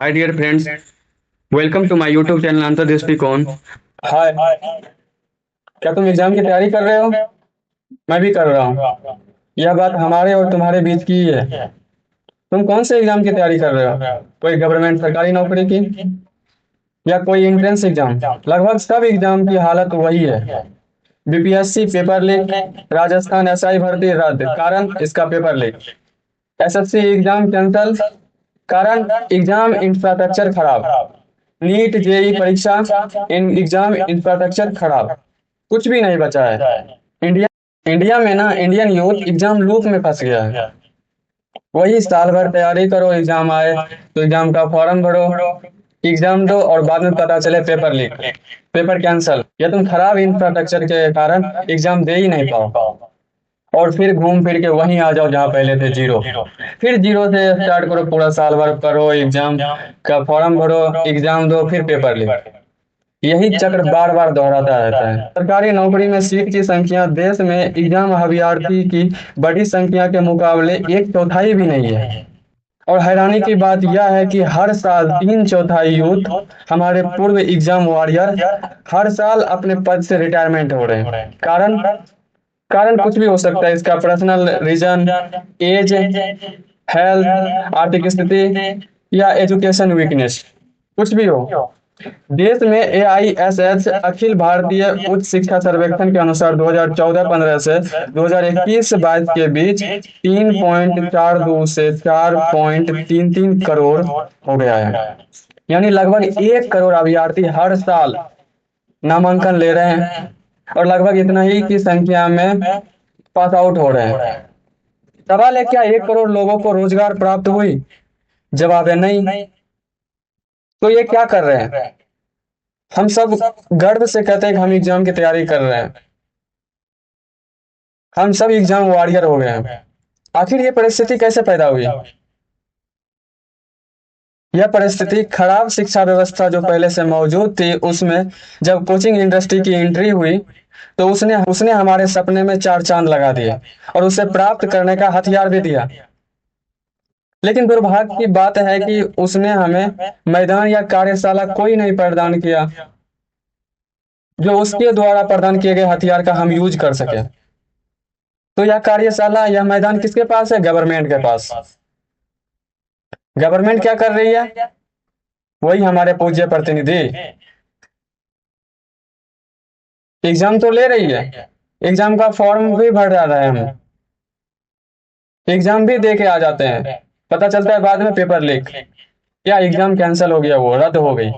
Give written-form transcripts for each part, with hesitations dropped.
Hi dear friends, welcome to my YouTube channel answer Drishtikon. Hi, क्या तुम exam की तैयारी कर रहे हो? मैं भी कर रहा हूँ। यह बात हमारे और तुम्हारे बीच की ही है। तुम कौन से एग्जाम की तैयारी कर रहे हो? कोई गवर्नमेंट सरकारी नौकरी की या कोई एंट्रेंस एग्जाम? लगभग सब एग्जाम की हालत वही है। BPSC paper leak, Rajasthan SI भर्ती रद्द, कारण इसका paper leak. SSC exam cancel, कारण एग्जाम इंफ्रास्ट्रक्चर खराब। नीट जेई परीक्षा इन एग्जाम इंफ्रास्ट्रक्चर खराब। कुछ भी नहीं बचा है। इंडिया इंडिया में ना इंडियन यूथ एग्जाम लूप में फंस गया है। वही साल भर तैयारी करो, एग्जाम आए तो एग्जाम का फॉर्म भरो, एग्जाम दो और बाद में पता चले पेपर लीक, पेपर कैंसल, या तुम खराब इंफ्रास्ट्रक्चर के कारण एग्जाम दे ही नहीं पाओ। और फिर घूम फिर के वहीं आ जाओ जहाँ पहले थे, जीरो। फिर जीरो से स्टार्ट करो, पूरा साल भर करो, एग्जाम का फॉर्म भरो, एग्जाम दो, फिर पेपर लीक। यही चक्र बार बार दोहराता रहता है। सरकारी नौकरी में सीट की संख्या देश में एग्जाम अभ्यर्थी की बड़ी संख्या के मुकाबले एक चौथाई भी नहीं है। और हैरानी की बात यह है कि हर साल तीन चौथाई यूथ, हमारे पूर्व एग्जाम वॉरियर, हर साल अपने पद से रिटायरमेंट हो रहे हैं। कारण कारण कुछ भी हो सकता है। इसका पर्सनल रीजन, एज, हेल्थ, आर्थिक स्थिति या एजुकेशन वीकनेस, कुछ भी हो। देश में एआईएसएच अखिल भारतीय उच्च शिक्षा सर्वेक्षण के अनुसार 2014-15 से 2021-22 के बीच 3.42 से 4.33 करोड़ हो गया है। यानी लगभग 1 करोड़ अभ्यर्थी हर साल नामांकन ले रहे हैं और लगभग इतना ही की संख्या में पास आउट हो रहे हैं। सवाल है, क्या 1 करोड़ लोगों को रोजगार प्राप्त हुई? जवाब है नहीं। तो ये क्या कर रहे हैं? हम सब गर्व से कहते हैं कि हम एग्जाम की तैयारी कर रहे हैं, हम सब एग्जाम वॉरियर हो गए हैं। आखिर ये परिस्थिति कैसे पैदा हुई? यह परिस्थिति खराब शिक्षा व्यवस्था जो पहले से मौजूद थी, उसमें जब कोचिंग इंडस्ट्री की एंट्री हुई तो उसने उसने हमारे सपने में चार चांद लगा दिए और उसे प्राप्त करने का हथियार भी दिया। लेकिन दुर्भाग्य की बात है कि उसने हमें मैदान या कार्यशाला कोई नहीं प्रदान किया जो उसके द्वारा प्रदान किए गए हथियार का हम यूज कर सके। तो यह कार्यशाला, यह मैदान किसके पास है? गवर्नमेंट के पास। गवर्नमेंट क्या कर रही है? वही हमारे पूज्य प्रतिनिधि एग्जाम तो ले रही है, एग्जाम का फॉर्म भी भर रहा है, हम एग्जाम भी दे के आ जाते हैं, पता चलता है बाद में पेपर लीक या एग्जाम कैंसिल हो गया, वो रद्द हो गई।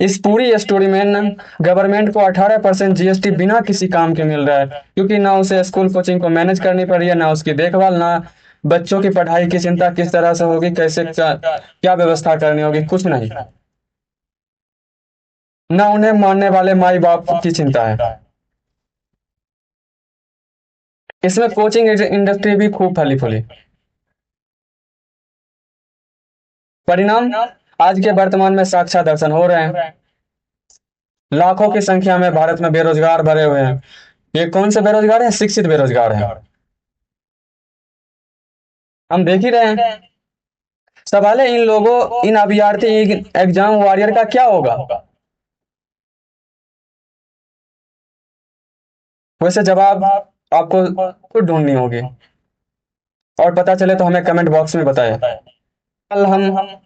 इस पूरी स्टोरी में ना गवर्नमेंट को 18% जीएसटी बिना किसी काम के मिल रहा है, क्योंकि ना उसे स्कूल कोचिंग को मैनेज करनी पड़ रही है, ना उसकी देखभाल, ना बच्चों की पढ़ाई की चिंता किस तरह से होगी, कैसे क्या व्यवस्था करनी होगी, कुछ नहीं। ना उन्हें मानने वाले माई बाप की चिंता है। इसमें कोचिंग इंडस्ट्री भी खूब फली फूली। परिणाम आज के वर्तमान में साक्षात दर्शन हो रहे हैं। लाखों की संख्या में भारत में बेरोजगार भरे हुए हैं। ये कौन से बेरोजगार हैं? शिक्षित बेरोजगार हैं। हम देख ही रहे हैं। सवाल है, इन लोगों, इन अभ्यर्थी एग्जाम वॉरियर का क्या होगा? वैसे जवाब आपको खुद ढूंढनी होगी, और पता चले तो हमें कमेंट बॉक्स में बताएं। कल हम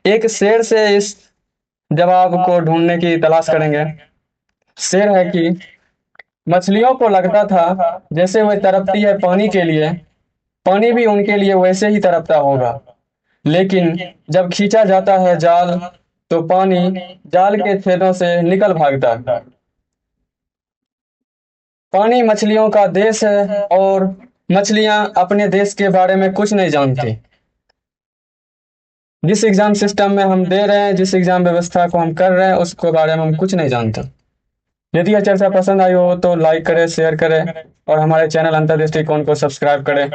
एक शेर से इस जवाब को ढूंढने की तलाश करेंगे। शेर है कि मछलियों को लगता था जैसे वह तड़पती है पानी के लिए, पानी भी उनके लिए वैसे ही तड़पता होगा। लेकिन जब खींचा जाता है जाल, तो पानी जाल के छेदों से निकल भागता है। पानी मछलियों का देश है और मछलियां अपने देश के बारे में कुछ नहीं जानती। जिस एग्जाम सिस्टम में हम दे रहे हैं, जिस एग्जाम व्यवस्था को हम कर रहे हैं, उसके बारे में हम कुछ नहीं जानते। यदि यह चर्चा पसंद आई हो तो लाइक करें, शेयर करें और हमारे चैनल अंतर्दृष्टिकोण को सब्सक्राइब करें।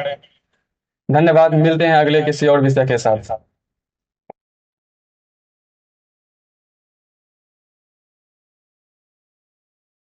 धन्यवाद। मिलते हैं अगले किसी और विषय के साथ।